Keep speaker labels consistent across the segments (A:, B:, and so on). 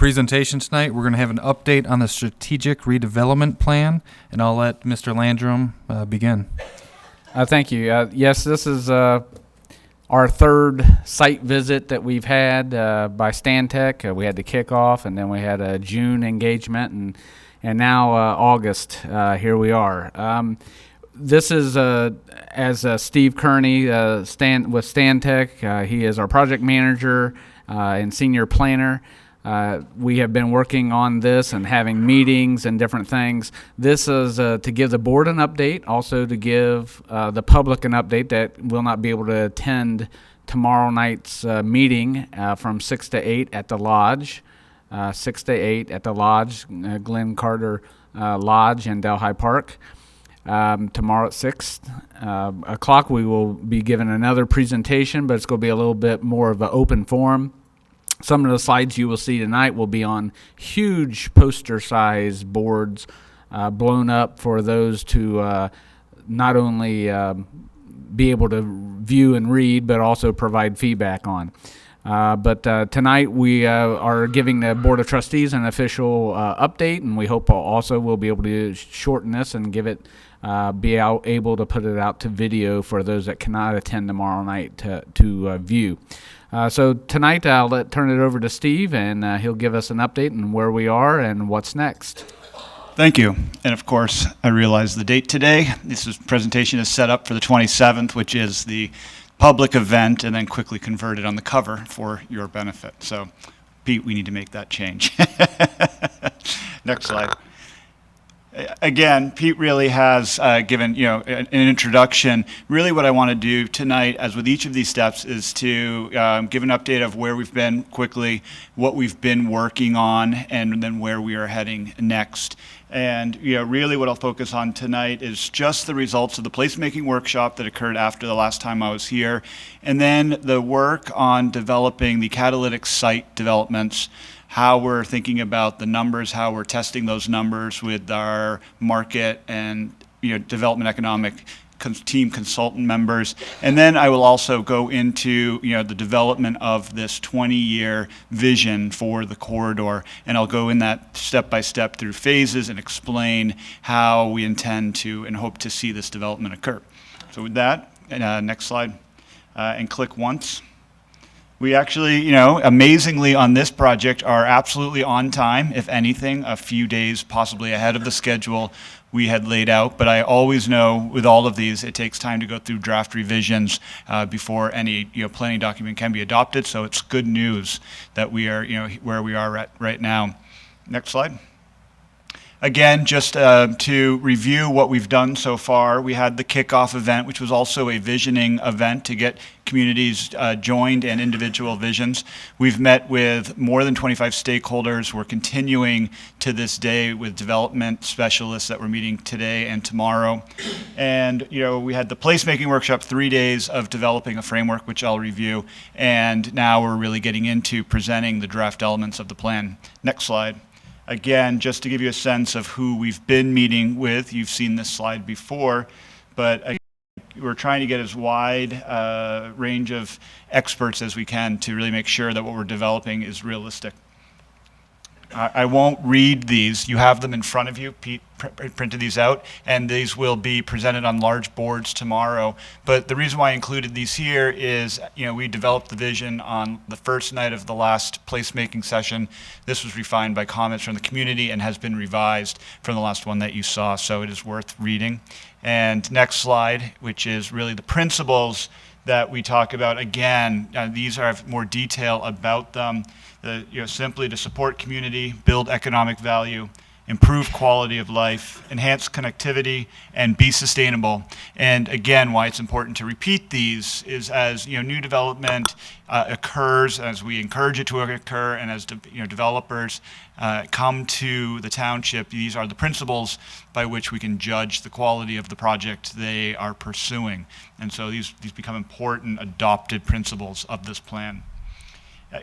A: presentation tonight. We're going to have an update on the strategic redevelopment plan, and I'll let Mr. Landrum begin.
B: Thank you. Yes, this is our third site visit that we've had by Stantec. We had the kickoff, and then we had a June engagement, and now August. Here we are. This is, as Steve Kearney with Stantec. He is our project manager and senior planner. We have been working on this and having meetings and different things. This is to give the board an update, also to give the public an update that will not be able to attend tomorrow night's meeting from 6 to 8 at the Lodge. 6 to 8 at the Lodge, Glen Carter Lodge in Delhi Park. Tomorrow at 6 o'clock, we will be given another presentation, but it's going to be a little bit more of an open forum. Some of the slides you will see tonight will be on huge poster-size boards blown up for those to not only be able to view and read, but also provide feedback on. But tonight we are giving the Board of Trustees an official update, and we hope also we'll be able to shorten this and give it, able to put it out to video for those that cannot attend tomorrow night to view. So tonight I'll turn it over to Steve, and he'll give us an update on where we are and what's next.
C: Thank you. And of course, I realize the date today. This presentation is set up for the 27th, which is the public event, and then quickly converted on the cover for your benefit. So, Pete, we need to make that change. Next slide. Again, Pete really has given an introduction. Really what I want to do tonight, as with each of these steps, is to give an update of where we've been quickly, what we've been working on, and then where we are heading next. And really what I'll focus on tonight is just the results of the placemaking workshop that occurred after the last time I was here, and then the work on developing the catalytic site developments, how we're thinking about the numbers, how we're testing those numbers with our market and development economic team consultant members. And then I will also go into the development of this 20-year vision for the corridor, and I'll go in that step by step through phases and explain how we intend to and hope to see this development occur. So with that, next slide, and click once. We actually, amazingly on this project are absolutely on time, if anything, a few days possibly ahead of the schedule we had laid out. But I always know with all of these, it takes time to go through draft revisions before any planning document can be adopted. So it's good news that we are, where we are at right now. Next slide. Again, just to review what we've done so far, we had the kickoff event, which was also a visioning event to get communities joined and individual visions. We've met with more than 25 stakeholders. We're continuing to this day with development specialists that we're meeting today and tomorrow. And we had the placemaking workshop, 3 days of developing a framework, which I'll review. And now we're really getting into presenting the draft elements of the plan. Next slide. Again, just to give you a sense of who we've been meeting with, you've seen this slide before, but again, we're trying to get as wide range of experts as we can to really make sure that what we're developing is realistic. I won't read these. You have them in front of you. Pete printed these out, and these will be presented on large boards tomorrow. But the reason why I included these here is, we developed the vision on the first night of the last placemaking session. This was refined by comments from the community and has been revised from the last one that you saw, so it is worth reading. And next slide, which is really the principles that we talk about. Again, these have more detail about them. Simply to support community, build economic value, improve quality of life, enhance connectivity, and be sustainable. And again, why it's important to repeat these is as new development occurs, as we encourage it to occur, and as developers come to the township, these are the principles by which we can judge the quality of the project they are pursuing. And so these become important adopted principles of this plan.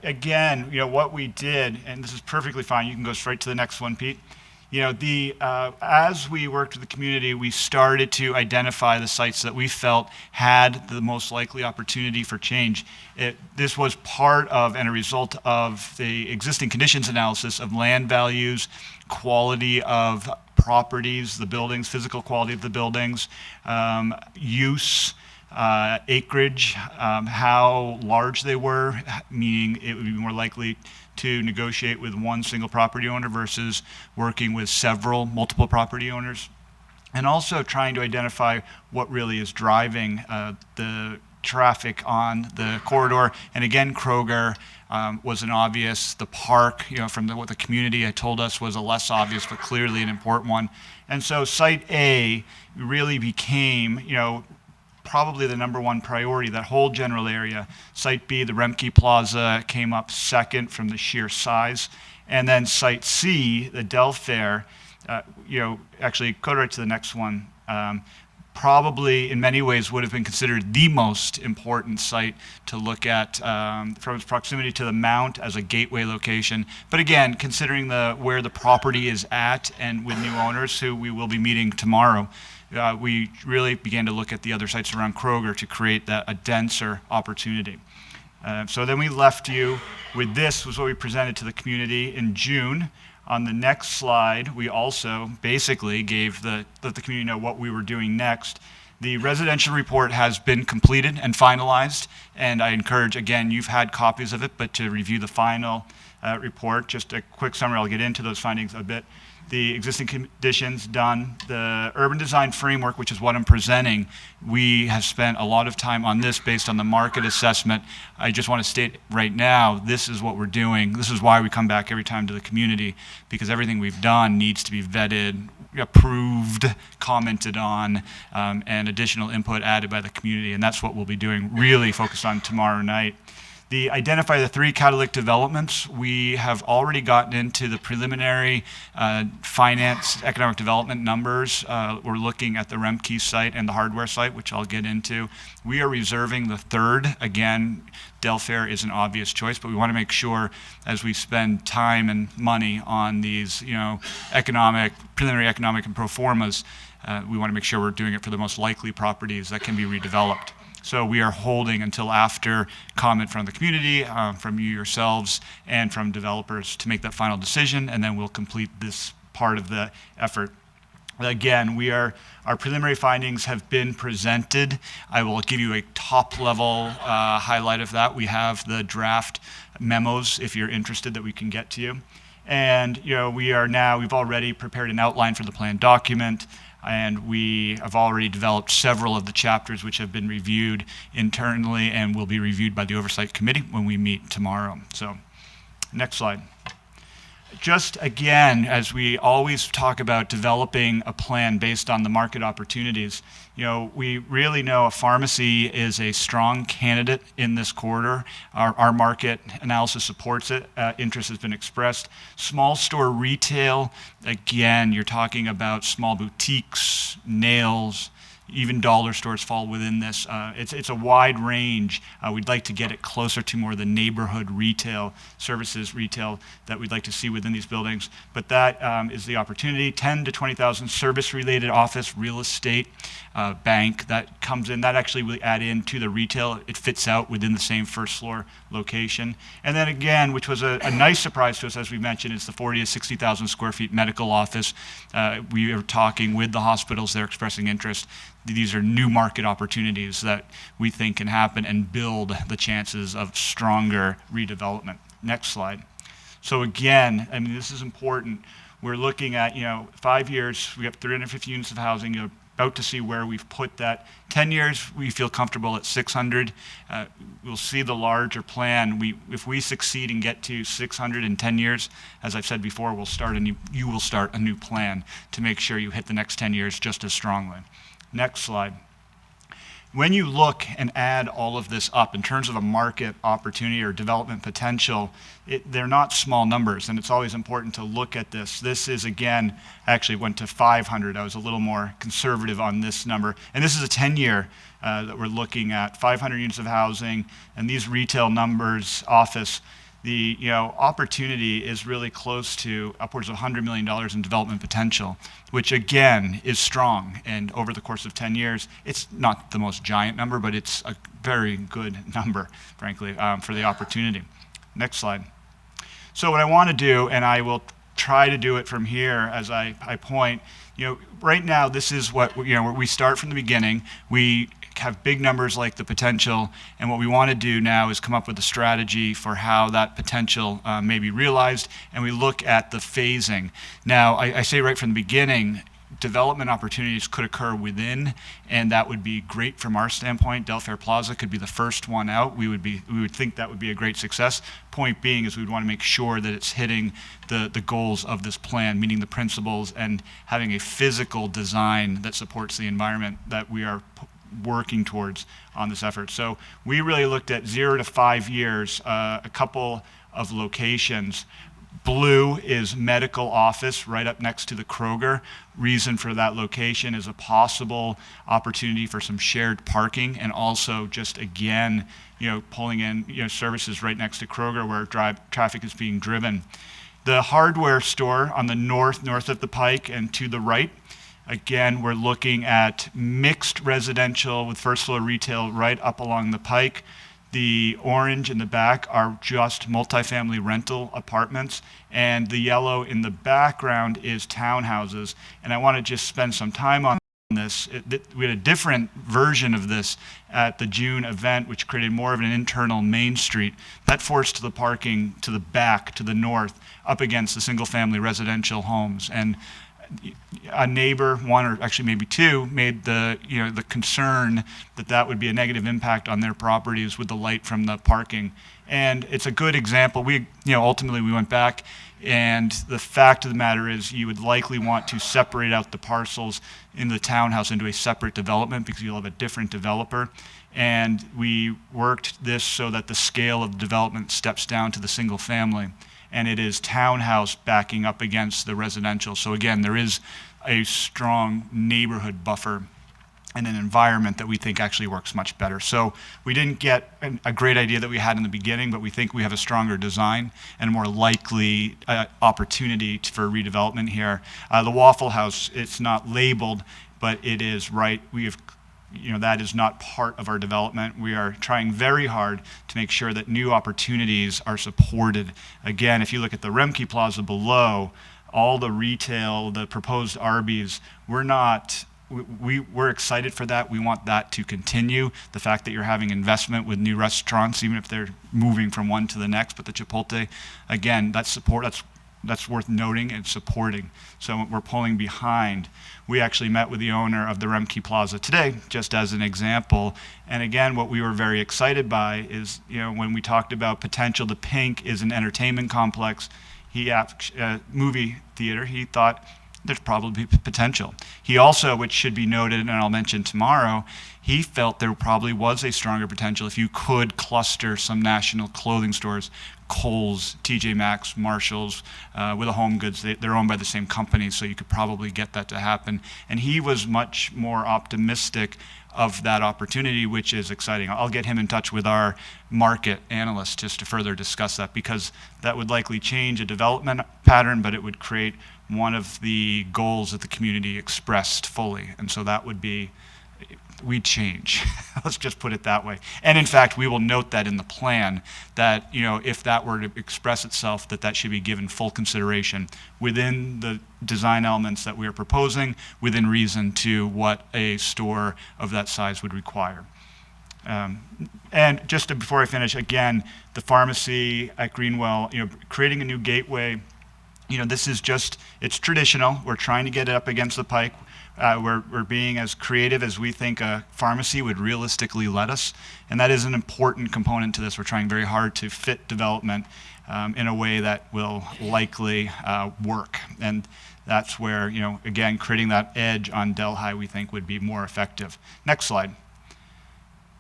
C: Again, what we did, and this is perfectly fine, you can go straight to the next one, Pete, As we worked with the community, we started to identify the sites that we felt had the most likely opportunity for change. This was part of and a result of the existing conditions analysis of land values, quality of properties, the buildings, physical quality of the buildings, use, acreage, how large they were, meaning it would be more likely to negotiate with one single property owner versus working with multiple property owners, and also trying to identify what really is driving the traffic on the corridor. And again, Kroger was an obvious. The park, from what the community told us, was a less obvious but clearly an important one. And so Site A really became, probably the number one priority, that whole general area. Site B, the Remke Plaza, came up second from the sheer size. And then Site C, the Del Fair, actually go right to the next one, probably in many ways would have been considered the most important site to look at from its proximity to the Mount as a gateway location. But again, considering where the property is at and with new owners who we will be meeting tomorrow, we really began to look at the other sites around Kroger to create a denser opportunity. So then we left you with this, was what we presented to the community in June. On the next slide, we also basically let the community know what we were doing next. The residential report has been completed and finalized, and I encourage, again, you've had copies of it, but to review the final report. Just a quick summary, I'll get into those findings a bit. The existing conditions done, the urban design framework, which is what I'm presenting, we have spent a lot of time on this based on the market assessment. I just want to state right now, this is what we're doing. This is why we come back every time to the community, because everything we've done needs to be vetted, approved, commented on, and additional input added by the community, and that's what we'll be doing, really focused on tomorrow night. Identify the 3 catalytic developments. We have already gotten into the preliminary finance economic development numbers. We're looking at the Remke site and the hardware site, which I'll get into. We are reserving the 3rd. Again, Del Fair is an obvious choice, but we want to make sure as we spend time and money on these, preliminary economic and pro formas, we want to make sure we're doing it for the most likely properties that can be redeveloped. So we are holding until after comment from the community, from you yourselves, and from developers to make that final decision, and then we'll complete this part of the effort. Again, our preliminary findings have been presented. I will give you a top-level highlight of that. We have the draft memos, if you're interested, that we can get to you. And we've already prepared an outline for the plan document, and we have already developed several of the chapters which have been reviewed internally and will be reviewed by the Oversight Committee when we meet tomorrow. So, next slide. Just again, as we always talk about developing a plan based on the market opportunities, we really know a pharmacy is a strong candidate in this corridor. Our market analysis supports it. Interest has been expressed. Small store retail, again, you're talking about small boutiques, nails, even dollar stores fall within this. It's a wide range. We'd like to get it closer to more of the neighborhood retail, services retail that we'd like to see within these buildings. But that is the opportunity. 10 to 20,000 service-related office, real estate, bank that comes in. That actually will add into the retail. It fits out within the same first floor location. And then again, which was a nice surprise to us, as we mentioned, is the 40 to 60,000 square feet medical office. We are talking with the hospitals. They're expressing interest. These are new market opportunities that we think can happen and build the chances of stronger redevelopment. Next slide. So again, this is important. We're looking at, 5 years, we have 350 units of housing. You're about to see where we've put that. 10 years, we feel comfortable at 600. We'll see the larger plan. If we succeed and get to 600 in 10 years, as I've said before, you will start a new plan to make sure you hit the next 10 years just as strongly. Next slide. When you look and add all of this up in terms of a market opportunity or development potential, they're not small numbers, and it's always important to look at this. This is, again, actually went to 500. I was a little more conservative on this number. And this is a 10-year that we're looking at, 500 units of housing, and these retail numbers, office, the opportunity is really close to upwards of $100 million in development potential, which again is strong. And over the course of 10 years, it's not the most giant number, but it's a very good number, frankly, for the opportunity. Next slide. So what I want to do, and I will try to do it from here as I point, right now this is what, where we start from the beginning. We have big numbers like the potential, and what we want to do now is come up with a strategy for how that potential may be realized, and we look at the phasing. Now, I say right from the beginning, development opportunities could occur within, and that would be great from our standpoint. Delfair Plaza could be the first one out. We would think that would be a great success. Point being is we would want to make sure that it's hitting the goals of this plan, meaning the principles, and having a physical design that supports the environment that we are working towards on this effort. So we really looked at 0 to 5 years, a couple of locations. Blue is medical office right up next to the Kroger. Reason for that location is a possible opportunity for some shared parking, and also just again, pulling in services right next to Kroger where traffic is being driven. The hardware store on the north of the Pike and to the right, again, we're looking at mixed residential with first floor retail right up along the Pike. The orange in the back are just multifamily rental apartments, and the yellow in the background is townhouses. And I want to just spend some time on this. We had a different version of this at the June event, which created more of an internal main street. That forced the parking to the back, to the north, up against the single-family residential homes. And a neighbor, one or actually maybe two, made the concern that would be a negative impact on their properties with the light from the parking. And it's a good example. Ultimately we went back, and the fact of the matter is you would likely want to separate out the parcels in the townhouse into a separate development because you'll have a different developer. And we worked this so that the scale of the development steps down to the single family, and it is townhouse backing up against the residential. So again, there is a strong neighborhood buffer and an environment that we think actually works much better. So we didn't get a great idea that we had in the beginning, but we think we have a stronger design and a more likely opportunity for redevelopment here. The Waffle House, it's not labeled, but it is right. We have that is not part of our development. We are trying very hard to make sure that new opportunities are supported. Again, if you look at the Remke Plaza below, all the retail, the proposed Arby's, we're excited for that. We want that to continue. The fact that you're having investment with new restaurants, even if they're moving from one to the next, but the Chipotle, again, that's worth noting and supporting. So we're pulling behind. We actually met with the owner of the Remke Plaza today, just as an example. And again, what we were very excited by is, when we talked about potential, the Pink is an entertainment complex. Movie theater, he thought there's probably potential. He also, which should be noted, and I'll mention tomorrow, he felt there probably was a stronger potential if you could cluster some national clothing stores, Kohl's, TJ Maxx, Marshalls, with a Home Goods. They're owned by the same company, so you could probably get that to happen. And he was much more optimistic of that opportunity, which is exciting. I'll get him in touch with our market analyst just to further discuss that, because that would likely change a development pattern, but it would create one of the goals that the community expressed fully. And so that would be, we'd change. Let's just put it that way. And in fact, we will note that in the plan that, if that were to express itself, that should be given full consideration within the design elements that we are proposing, within reason to what a store of that size would require. And just before I finish, again, the pharmacy at Greenwell, creating a new gateway, this is just, it's traditional. We're trying to get it up against the Pike. We're being as creative as we think a pharmacy would realistically let us, and that is an important component to this. We're trying very hard to fit development in a way that will likely work, and that's where, again, creating that edge on Delhi we think would be more effective. Next slide.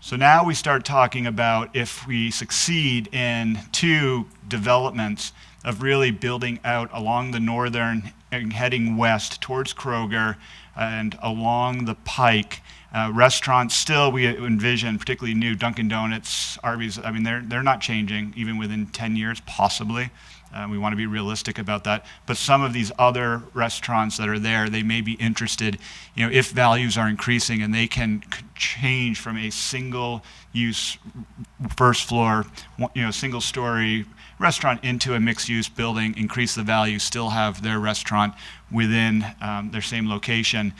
C: So now we start talking about if we succeed in two developments of really building out along the northern and heading west towards Kroger and along the Pike, Restaurants, still we envision, particularly new Dunkin' Donuts, Arby's, I mean, they're not changing even within 10 years, possibly. We want to be realistic about that. But some of these other restaurants that are there, they may be interested, if values are increasing and they can change from a single-use first floor, single-story restaurant into a mixed-use building, increase the value, still have their restaurant within their same location.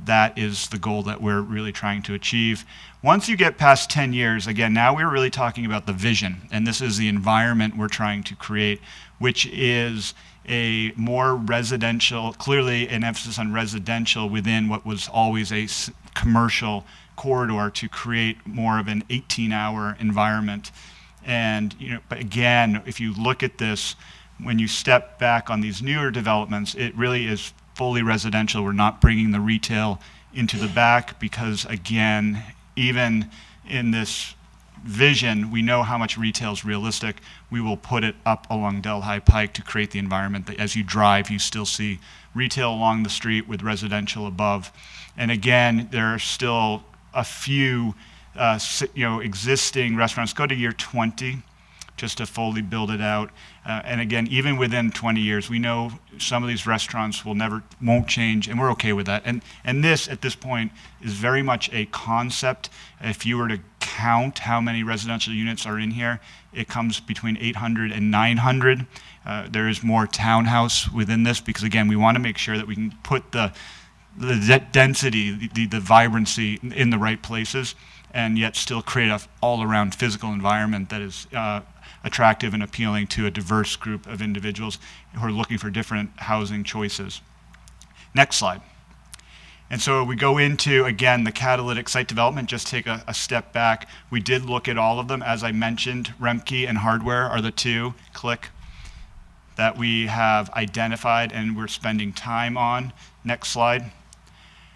C: That is the goal that we're really trying to achieve. Once you get past 10 years, again, now we're really talking about the vision, and this is the environment we're trying to create, which is a more residential, clearly an emphasis on residential within what was always a commercial corridor to create more of an 18-hour environment. And, but again, if you look at this, when you step back on these newer developments, it really is fully residential. We're not bringing the retail into the back because, again, even in this vision, we know how much retail is realistic. We will put it up along Delhi Pike to create the environment that as you drive, you still see retail along the street with residential above. And again, there are still a few existing restaurants. Go to year 20 just to fully build it out. And again, even within 20 years, we know some of these restaurants won't change, and we're okay with that. And this, at this point, is very much a concept. If you were to count how many residential units are in here, it comes between 800 and 900. There is more townhouse within this because, again, we want to make sure that we can put the density, the vibrancy in the right places, and yet still create an all-around physical environment that is attractive and appealing to a diverse group of individuals who are looking for different housing choices. Next slide. And so we go into, again, the catalytic site development, just take a step back. We did look at all of them. As I mentioned, Remke and hardware are the two, that we have identified and we're spending time on. Next slide.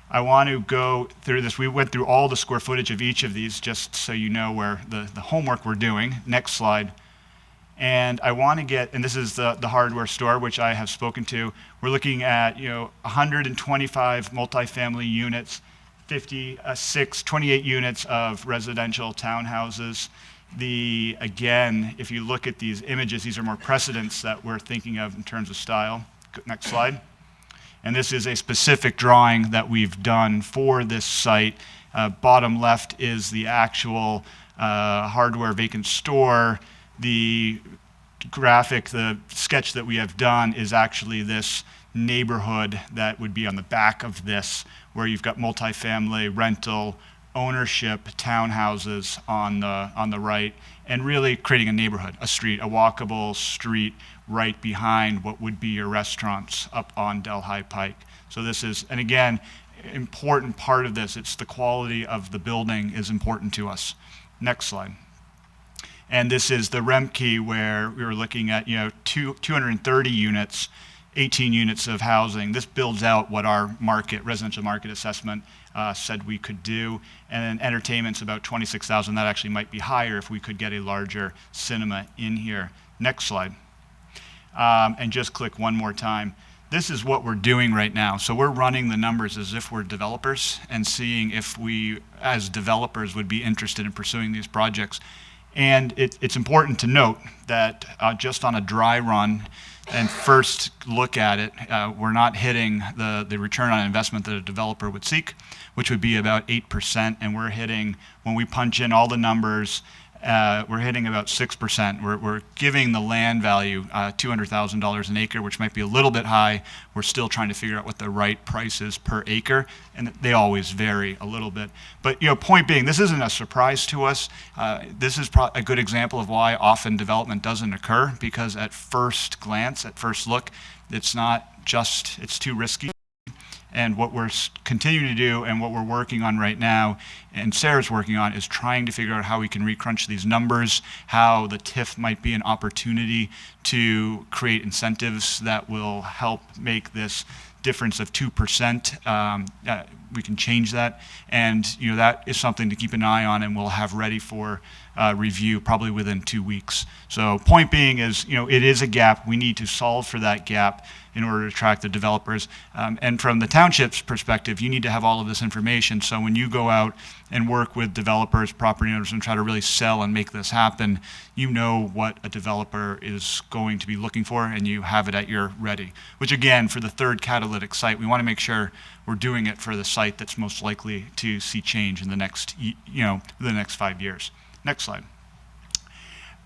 C: I want to go through this. We went through all the square footage of each of these just so you know where the homework we're doing. Next slide. And I want to get, and this is the hardware store, which I have spoken to. We're looking at 125 multifamily units, 28 units of residential townhouses. Again, if you look at these images, these are more precedents that we're thinking of in terms of style. Next slide. And this is a specific drawing that we've done for this site. Bottom left is the actual hardware vacant store. The graphic, the sketch that we have done is actually this neighborhood that would be on the back of this, where you've got multifamily, rental, ownership, townhouses on the right, and really creating a neighborhood, a street, a walkable street right behind what would be your restaurants up on Delhi Pike. So this is, and again, important part of this, it's the quality of the building is important to us. Next slide. And this is the Remke where we were looking at 230 units, 18 units of housing. This builds out what our residential market assessment said we could do. And then entertainment's about 26,000. That actually might be higher if we could get a larger cinema in here. Next slide. And just click one more time. This is what we're doing right now. So we're running the numbers as if we're developers and seeing if we, as developers, would be interested in pursuing these projects. And it's important to note that just on a dry run and first look at it, we're not hitting the return on investment that a developer would seek, which would be about 8%. And we're hitting, when we punch in all the numbers, we're hitting about 6%. We're giving the land value $200,000 an acre, which might be a little bit high. We're still trying to figure out what the right price is per acre, and they always vary a little bit. But point being, this isn't a surprise to us. This is a good example of why often development doesn't occur, because at first glance, at first look, it's too risky. And what we're continuing to do and what we're working on right now, and Sarah's working on, is trying to figure out how we can recrunch these numbers, how the TIF might be an opportunity to create incentives that will help make this difference of 2%. We can change that, and that is something to keep an eye on, and we'll have ready for review probably within 2 weeks. So point being is, it is a gap. We need to solve for that gap in order to attract the developers. And from the township's perspective, you need to have all of this information. So when you go out and work with developers, property owners, and try to really sell and make this happen, you know what a developer is going to be looking for, and you have it at your ready. Which again, for the third catalytic site, we want to make sure we're doing it for the site that's most likely to see change in the next, the next 5 years. Next slide.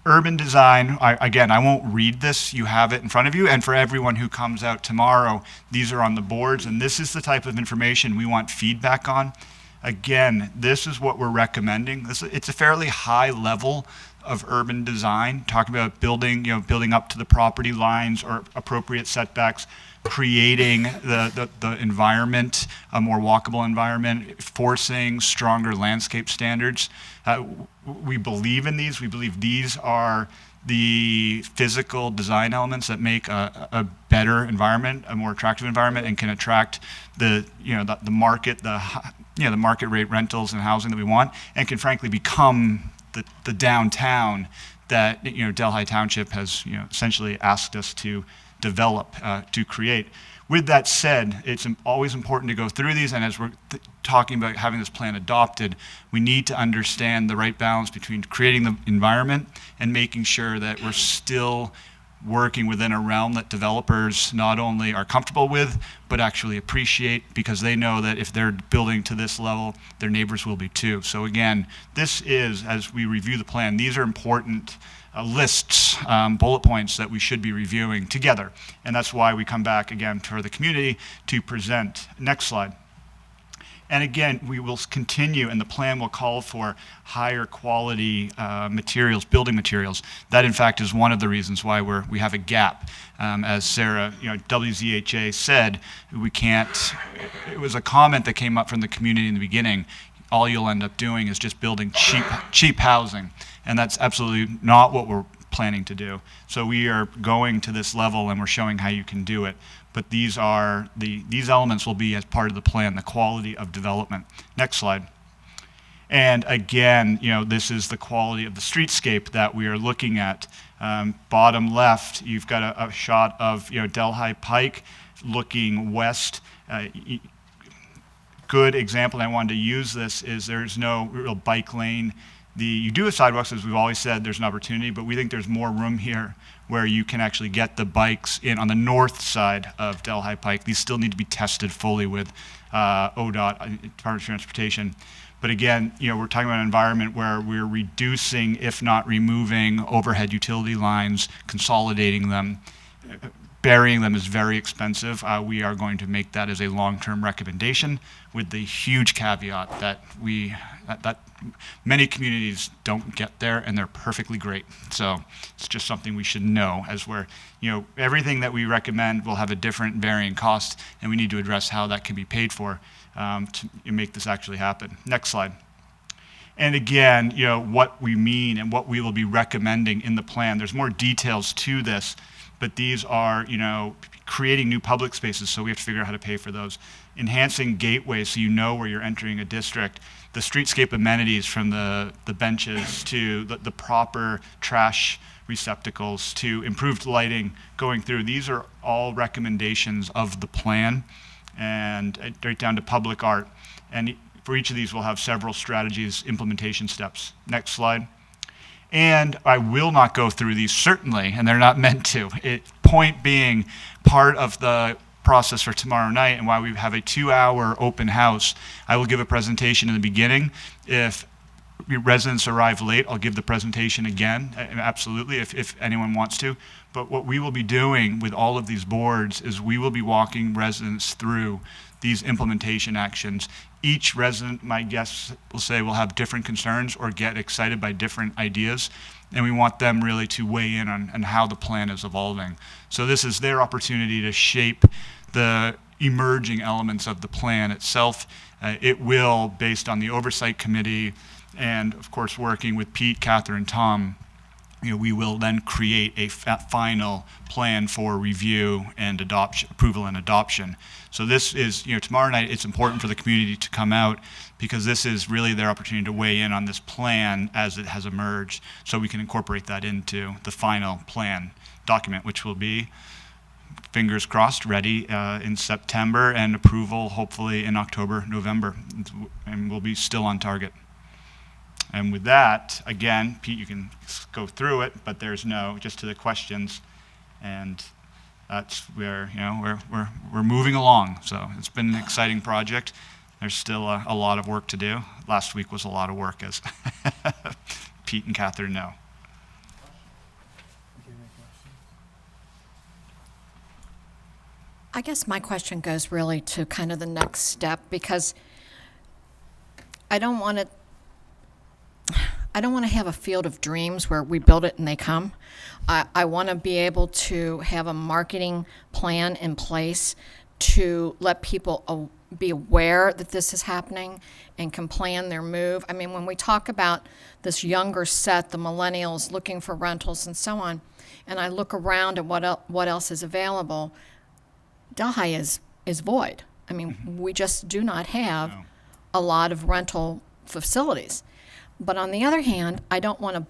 C: Urban design, I won't read this, you have it in front of you, and for everyone who comes out tomorrow, these are on the boards, and this is the type of information we want feedback on. Again, this is what we're recommending. It's a fairly high level of urban design, talking about building up to the property lines or appropriate setbacks, creating the environment, a more walkable environment, forcing stronger landscape standards. We believe in these. We believe these are the physical design elements that make a better environment, a more attractive environment, and can attract the market, the market rate rentals and housing that we want, and can frankly become the downtown that Delhi Township has essentially asked us to develop, to create. With that said, it's always important to go through these, and as we're talking about having this plan adopted, we need to understand the right balance between creating the environment and making sure that we're still working within a realm that developers not only are comfortable with, but actually appreciate, because they know that if they're building to this level, their neighbors will be too. So again, this is, as we review the plan, these are important lists, bullet points that we should be reviewing together. And that's why we come back again for the community to present. Next slide. And again, we will continue, and the plan will call for higher quality materials, building materials. That, in fact, is one of the reasons why we have a gap. As Sarah, WZHA said, we can't. It was a comment that came up from the community in the beginning. All you'll end up doing is just building cheap housing, and that's absolutely not what we're planning to do. So we are going to this level, and we're showing how you can do it. But these elements will be as part of the plan, the quality of development. Next slide. And again, this is the quality of the streetscape that we are looking at. Bottom left, you've got a shot of Delhi Pike looking west. Good example, and I wanted to use this, is there's no real bike lane. You do have sidewalks, as we've always said, there's an opportunity, but we think there's more room here where you can actually get the bikes in on the north side of Delhi Pike. These still need to be tested fully with ODOT, Department of Transportation. But again, we're talking about an environment where we're reducing, if not removing, overhead utility lines, consolidating them. Burying them is very expensive. We are going to make that as a long-term recommendation, with the huge caveat that that many communities don't get there, and they're perfectly great. So it's just something we should know, as we're, everything that we recommend will have a different varying cost, and we need to address how that can be paid for to make this actually happen. Next slide. And again, what we mean and what we will be recommending in the plan. There's more details to this, but these are, creating new public spaces, so we have to figure out how to pay for those. Enhancing gateways, so you know where you're entering a district. The streetscape amenities, from the benches to the proper trash receptacles to improved lighting going through. These are all recommendations of the plan, and right down to public art. And for each of these, we'll have several strategies, implementation steps. Next slide. And I will not go through these, certainly, and they're not meant to. Point being, part of the process for tomorrow night, and why we have a 2-hour open house, I will give a presentation in the beginning. If residents arrive late, I'll give the presentation again, absolutely, if anyone wants to. But what we will be doing with all of these boards is we will be walking residents through these implementation actions. Each resident, my guess will say, will have different concerns or get excited by different ideas, and we want them really to weigh in on how the plan is evolving. So this is their opportunity to shape the emerging elements of the plan itself. It will, based on the oversight committee and of course working with Pete, Catherine, Tom, we will then create a final plan for review and adoption, approval and adoption. So this is, tomorrow night, it's important for the community to come out because this is really their opportunity to weigh in on this plan as it has emerged, so we can incorporate that into the final plan document, which will be, fingers crossed, ready in September, and approval hopefully in October, November, and we'll be still on target. And with that, again, Pete, you can go through it, but there's just to the questions, and that's where, we're moving along. So it's been an exciting project. There's still a lot of work to do. Last week was a lot of work, as Pete and Catherine know.
D: I guess my question goes really to kind of the next step, because I don't want to have a field of dreams where we build it and they come. I want to be able to have a marketing plan in place to let people be aware that this is happening and can plan their move. I mean, when we talk about this younger set, the millennials looking for rentals and so on, and I look around at what else is available, Delhi is void. I mean, we just do not have a lot of rental facilities. But on the other hand, I don't want to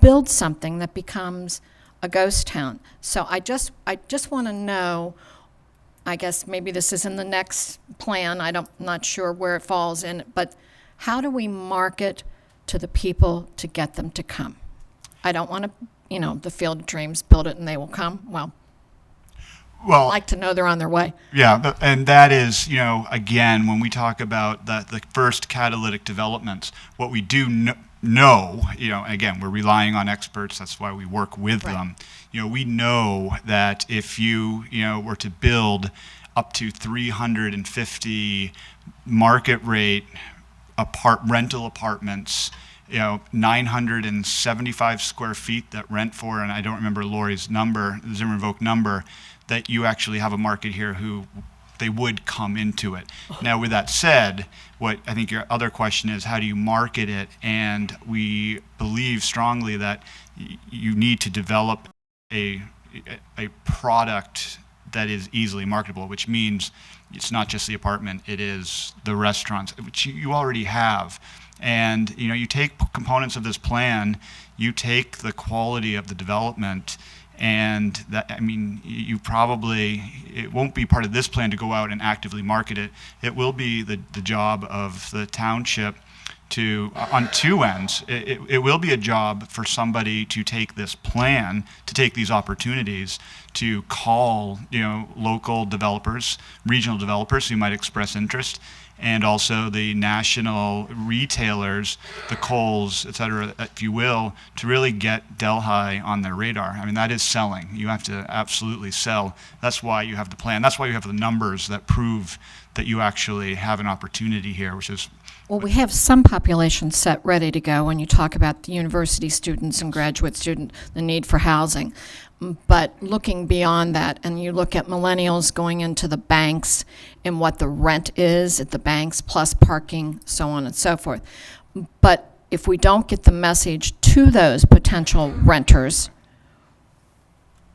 D: build something that becomes a ghost town. So I just want to know, I guess maybe this is in the next plan, not sure where it falls in, but how do we market to the people to get them to come? I don't want to, the field of dreams, build it and they will come. Well, I'd like to know they're on their way.
C: Yeah, and that is, again, when we talk about the first catalytic developments, what we do know, again, we're relying on experts, that's why we work with them. We know that if you, were to build up to 350 market rate rental apartments, 975 square feet that rent for, and I don't remember Lori's number, the Zimmer Vogt number, that you actually have a market here who they would come into it. Now, with that said, what I think your other question is, how do you market it? And we believe strongly that you need to develop a product that is easily marketable, which means it's not just the apartment, it is the restaurants, which you already have. And you take components of this plan, you take the quality of the development, and that, it won't be part of this plan to go out and actively market it. It will be the job of the township to, on two ends, it will be a job for somebody to take this plan, to take these opportunities, to call, local developers, regional developers who might express interest, and also the national retailers, the Kohl's, et cetera, if you will, to really get Delhi on their radar. I mean, that is selling. You have to absolutely sell. That's why you have the plan. That's why you have the numbers that prove that you actually have an opportunity here, which is...
D: Well, we have some population set ready to go when you talk about the university students and graduate student, the need for housing. But looking beyond that, and you look at millennials going into the banks and what the rent is at the banks, plus parking, so on and so forth. But if we don't get the message to those potential renters,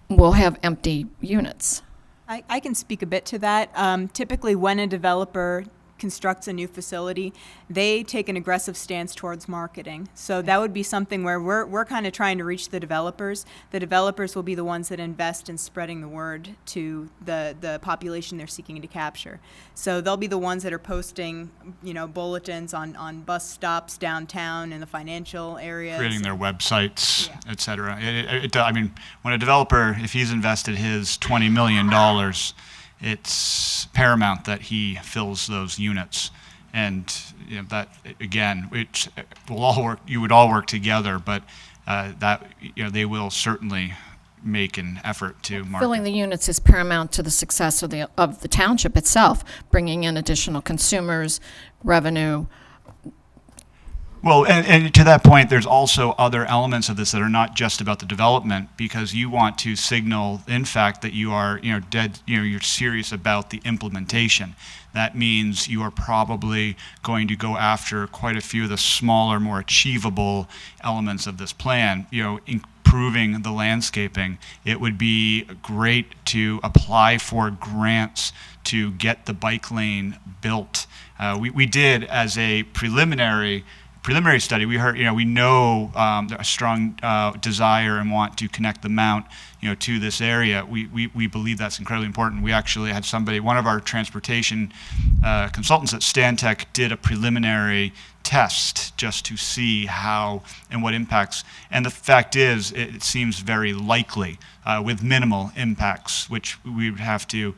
D: we'll have empty units.
E: I can speak a bit to that. Typically, when a developer constructs a new facility, they take an aggressive stance towards marketing. So that would be something where we're kind of trying to reach the developers. The developers will be the ones that invest in spreading the word to the population they're seeking to capture. So they'll be the ones that are posting, bulletins on bus stops downtown in the financial areas.
C: Creating their websites, et cetera. When a developer, if he's invested his $20 million, it's paramount that he fills those units, and that again, which will all work. You would all work together, but they will certainly make an effort to market.
D: Filling the units is paramount to the success of the township itself, bringing in additional consumers, revenue.
C: Well, and to that point, there's also other elements of this that are not just about the development, because you want to signal, in fact, that you are, you're serious about the implementation. That means you are probably going to go after quite a few of the smaller, more achievable elements of this plan. improving the landscaping. It would be great to apply for grants to get the bike lane built. We did, as a preliminary study, we heard, we know a strong desire and want to connect the Mount, to this area. We believe that's incredibly important. We actually had one of our transportation consultants at Stantec did a preliminary test just to see how and what impacts. And the fact is, it seems very likely with minimal impacts, which we would have to,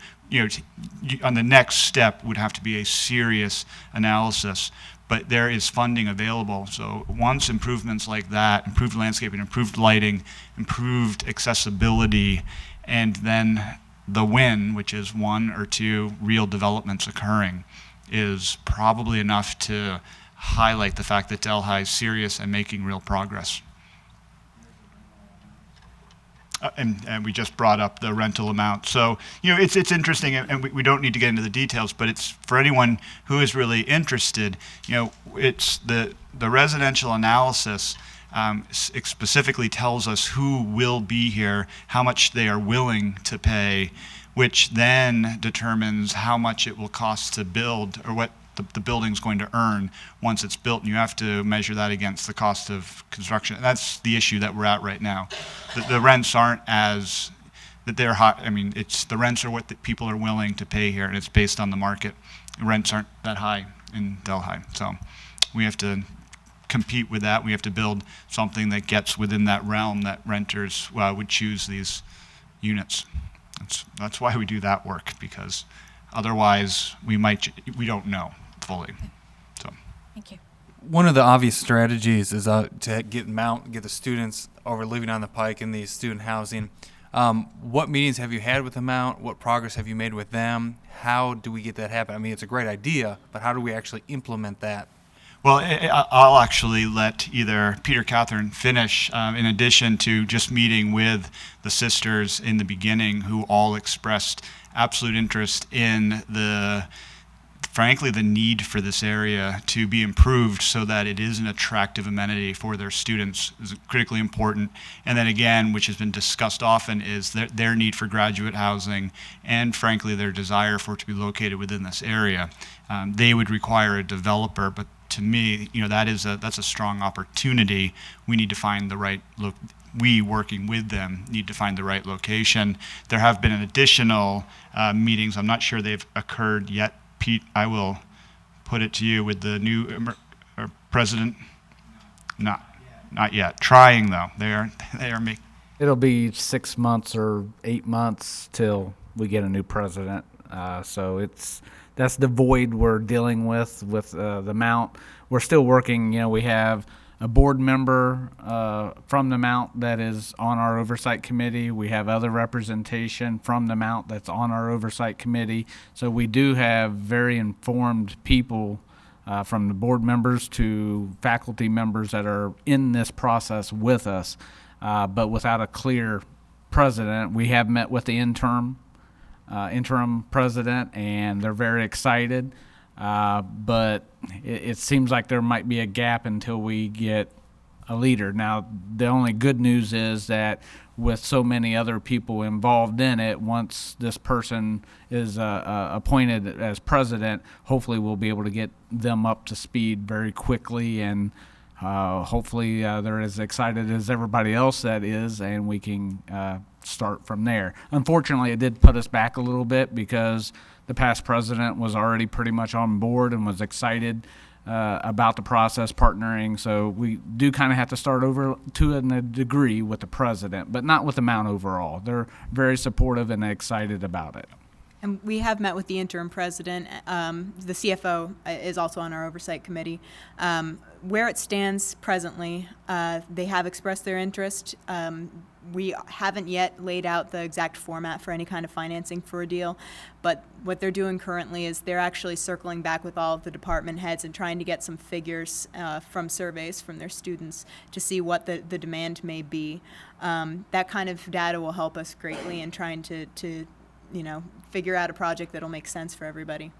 C: on the next step would have to be a serious analysis. But there is funding available. So once improvements like that, improved landscaping, improved lighting, improved accessibility, and then the win, which is 1 or 2 real developments occurring, is probably enough to highlight the fact that Delhi is serious and making real progress. And we just brought up the rental amount. So, it's interesting, and we don't need to get into the details, but it's for anyone who is really interested, it's the residential analysis specifically tells us who will be here, how much they are willing to pay, which then determines how much it will cost to build, or what the building's going to earn once it's built, and you have to measure that against the cost of construction. And that's the issue that we're at right now. The rents aren't that they're high. I mean, the rents are what the people are willing to pay here, and it's based on the market. The rents aren't that high in Delhi, so we have to compete with that. We have to build something that gets within that realm that renters would choose these units. That's why we do that work, because otherwise we don't know fully. So,
D: Thank you.
A: One of the obvious strategies is to get the students over living on the Pike in these student housing. What meetings have you had with the Mount? What progress have you made with them? How do we get that happen? I mean, it's a great idea, but how do we actually implement that?
C: well, I'll actually let either Peter or Catherine finish, in addition to just meeting with the sisters in the beginning, who all expressed absolute interest in frankly, the need for this area to be improved so that it is an attractive amenity for their students is critically important. And then again, which has been discussed often, is their need for graduate housing and frankly their desire for it to be located within this area. They would require a developer, but to me, that's a strong opportunity. We need to find the right we, working with them, need to find the right location. There have been additional meetings. I'm not sure they've occurred yet. Pete, I will put it to you with the new president. Not yet. Trying though. They are making.
B: It'll be 6 months or 8 months till we get a new president. So that's the void we're dealing with the Mount. We're still working. We have a board member from the Mount that is on our oversight committee. We have other representation from the Mount that's on our oversight committee. So we do have very informed people, from the board members to faculty members, that are in this process with us. But without a clear president, we have met with the interim president, and they're very excited. But it seems like there might be a gap until we get a leader. Now, the only good news is that with so many other people involved in it, once this person is appointed as president, hopefully we'll be able to get them up to speed very quickly, and hopefully they're as excited as everybody else that is, and we can start from there. Unfortunately, it did put us back a little bit because the past president was already pretty much on board and was excited about the process, partnering. So we do kind of have to start over to a degree with the president, but not with the Mount overall. They're very supportive and excited about it.
E: And we have met with the interim president. The CFO is also on our oversight committee. Where it stands presently, they have expressed their interest. We haven't yet laid out the exact format for any kind of financing for a deal, but what they're doing currently is they're actually circling back with all of the department heads and trying to get some figures from surveys from their students to see what the demand may be. That kind of data will help us greatly in trying to figure out a project that'll make sense for everybody.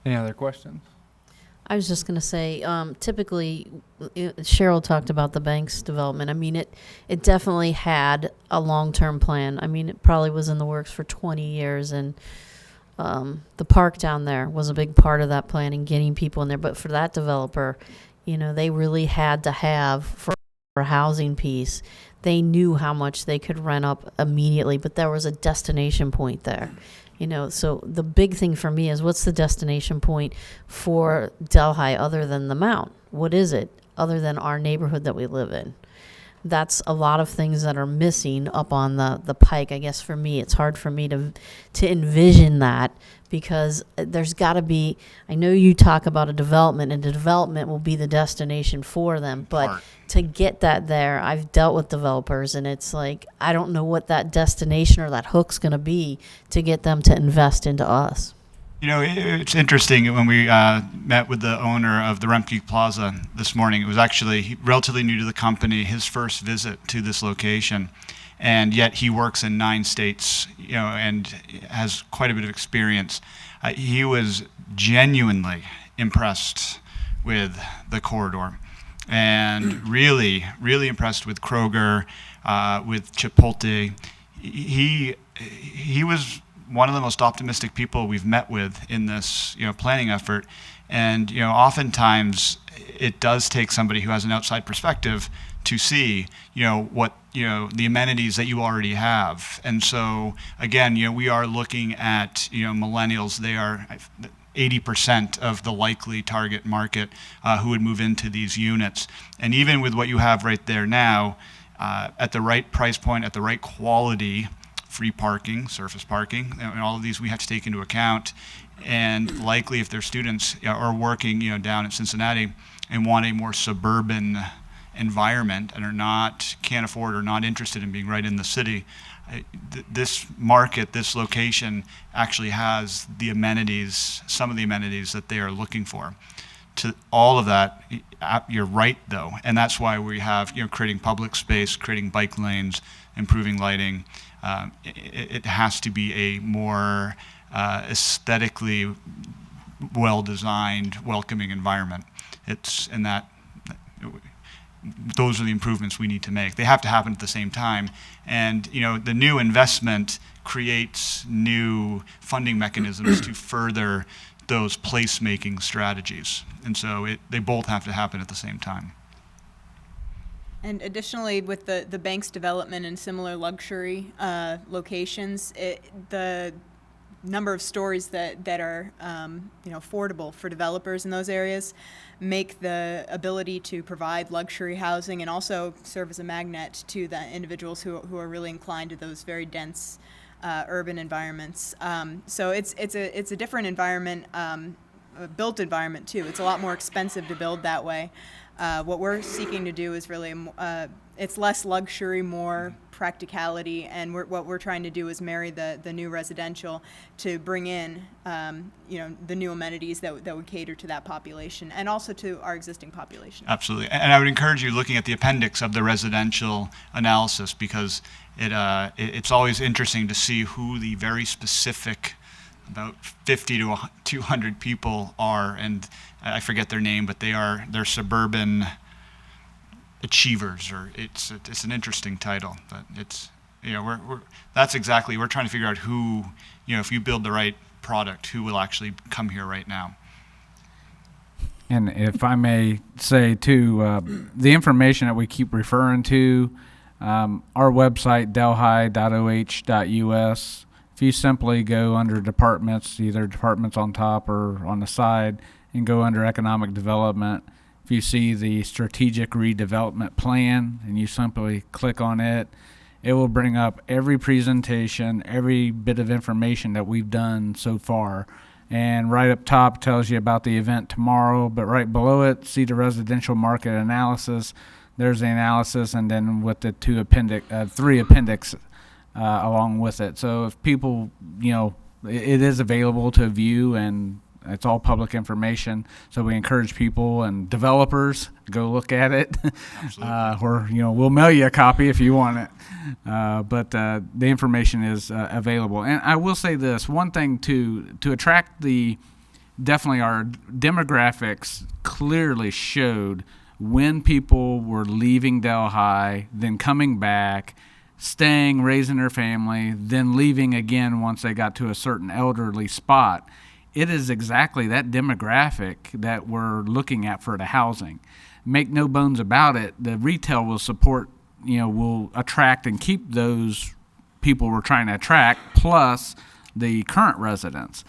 A: Any other questions?
F: I was just going to say, typically, Cheryl talked about the bank's development. I mean, it definitely had a long-term plan. I mean, it probably was in the works for 20 years, and the park down there was a big part of that plan and getting people in there. But for that developer, they really had to have, for a housing piece, they knew how much they could rent up immediately, but there was a destination point there. So the big thing for me is, what's the destination point for Delhi other than the Mount? What is it other than our neighborhood that we live in? That's a lot of things that are missing up on the pike. I guess for me, it's hard for me to envision that, because there's got to be, I know you talk about a development, and the development will be the destination for them, but to get that there, I've dealt with developers, and it's like, I don't know what that destination or that hook's going to be to get them to invest into us.
C: It's interesting. When we met with the owner of the Remke Plaza this morning, it was actually relatively new to the company, his first visit to this location, and yet he works in 9 states, and has quite a bit of experience. He was genuinely impressed with the corridor, and really, really impressed with Kroger, with Chipotle. He was one of the most optimistic people we've met with in this, planning effort. And, oftentimes it does take somebody who has an outside perspective to see, what, the amenities that you already have. And so, again, we are looking at, millennials. They are 80% of the likely target market who would move into these units. And even with what you have right there now, at the right price point, at the right quality, free parking, surface parking, and all of these we have to take into account. And likely, if their students are working, down at Cincinnati and want a more suburban environment and can't afford or not interested in being right in the city, this market, this location actually has the amenities, some of the amenities that they are looking for. To all of that, you're right though, and that's why we have, creating public space, creating bike lanes, improving lighting. It has to be a more aesthetically well-designed, welcoming environment. Those are the improvements we need to make. They have to happen at the same time. And the new investment creates new funding mechanisms to further those place-making strategies. And so they both have to happen at the same time.
E: And additionally, with the bank's development in similar luxury locations, the number of stories that are affordable for developers in those areas make the ability to provide luxury housing and also serve as a magnet to the individuals who are really inclined to those very dense urban environments. So it's a different environment, a built environment too. It's a lot more expensive to build that way. What we're seeking to do is really, it's less luxury, more practicality, and what we're trying to do is marry the new residential to bring in, the new amenities that would cater to that population and also to our existing population.
C: Absolutely, and I would encourage you looking at the appendix of the residential analysis, because it's always interesting to see who the very specific, about 50 to 200 people are, and I forget their name, but they're suburban achievers, or it's an interesting title, but it's we're trying to figure out who, if you build the right product, who will actually come here right now.
B: And if I may say too, the information that we keep referring to, our website delhi.oh.us. If you simply go under departments, either departments on top or on the side, and go under economic development, if you see the strategic redevelopment plan and you simply click on it, it will bring up every presentation, every bit of information that we've done so far. And right up top tells you about the event tomorrow, but right below it, see the residential market analysis. There's the analysis, and then with the three appendix along with it. So if people, it is available to view, and it's all public information. So we encourage people and developers to go look at it. Or we'll mail you a copy if you want it. But the information is available. And I will say this one thing to attract the definitely our demographics clearly showed when people were leaving Delhi, then coming back, staying, raising their family, then leaving again once they got to a certain elderly spot. It is exactly that demographic that we're looking at for the housing. Make no bones about it, the retail will support, will attract and keep those people we're trying to attract, plus the current residents.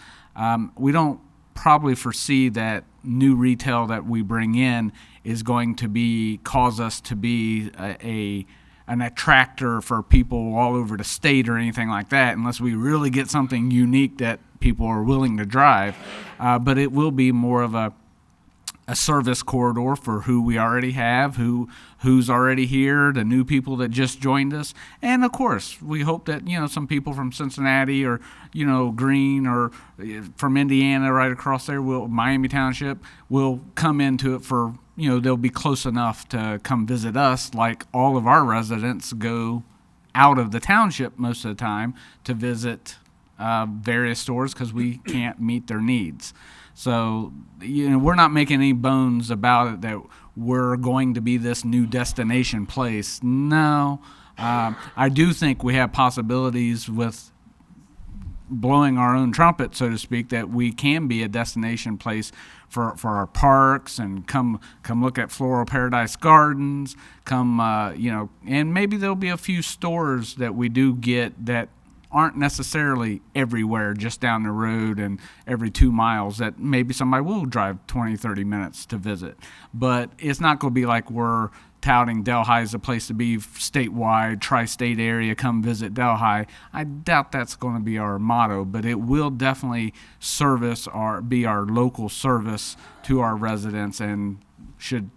B: We don't probably foresee that new retail that we bring in is going to cause us to be an attractor for people all over the state or anything like that, unless we really get something unique that people are willing to drive. But it will be more of a service corridor for who we already have, who's already here, the new people that just joined us. And of course, we hope that, some people from Cincinnati or, Green or from Indiana right across there, Miami Township, will come into it for, they'll be close enough to come visit us, like all of our residents go out of the township most of the time to visit various stores because we can't meet their needs. So, we're not making any bones about it that we're going to be this new destination place. No. I do think we have possibilities with blowing our own trumpet, so to speak, that we can be a destination place for our parks, and come look at Floral Paradise Gardens, and maybe there'll be a few stores that we do get that aren't necessarily everywhere, just down the road and every 2 miles, that maybe somebody will drive 20, 30 minutes to visit. But it's not going to be like we're touting Delhi as a place to be statewide, tri-state area, come visit Delhi. I doubt that's going to be our motto, but it will definitely be our local service to our residents, and should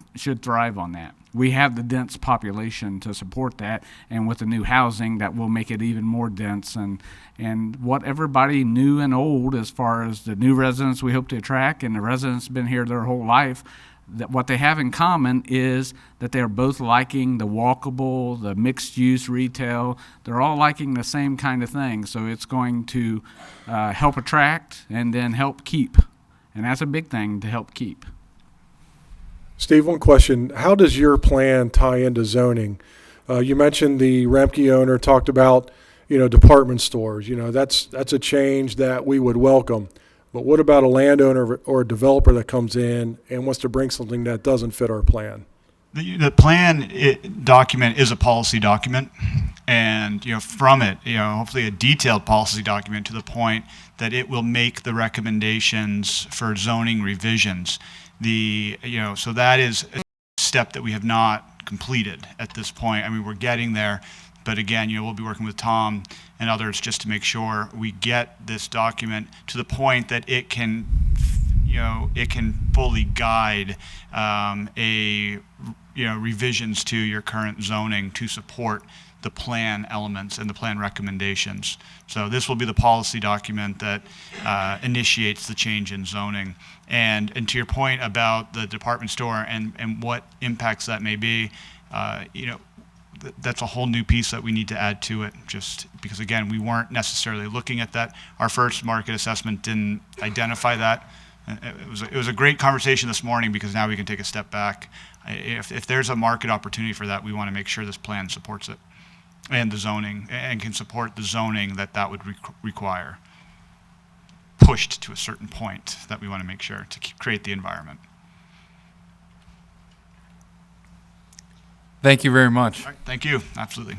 B: thrive on that. We have the dense population to support that, and with the new housing, that will make it even more dense. And what everybody new and old, as far as the new residents we hope to attract and the residents been here their whole life, that what they have in common is that they're both liking the walkable, the mixed-use retail. They're all liking the same kind of thing. So it's going to help attract and then help keep. And that's a big thing, to help keep.
G: Steve, one question. How does your plan tie into zoning? You mentioned the Remke owner talked about, department stores. That's a change that we would welcome. But what about a landowner or a developer that comes in and wants to bring something that doesn't fit our plan?
C: The plan document is a policy document, and from it, hopefully a detailed policy document to the point that it will make the recommendations for zoning revisions. So that is a step that we have not completed at this point. I mean, we're getting there, but again, we'll be working with Tom and others just to make sure we get this document to the point that it can fully guide revisions to your current zoning to support the plan elements and the plan recommendations. So this will be the policy document that initiates the change in zoning. And to your point about the department store and what impacts that may be, that's a whole new piece that we need to add to it, just because, again, we weren't necessarily looking at that. Our first market assessment didn't identify that. It was a great conversation this morning, because now we can take a step back. If there's a market opportunity for that, we want to make sure this plan supports it, and the zoning, and can support the zoning that would require, pushed to a certain point that we want to make sure to create the environment.
A: Thank you very much.
C: All right, thank you. Absolutely.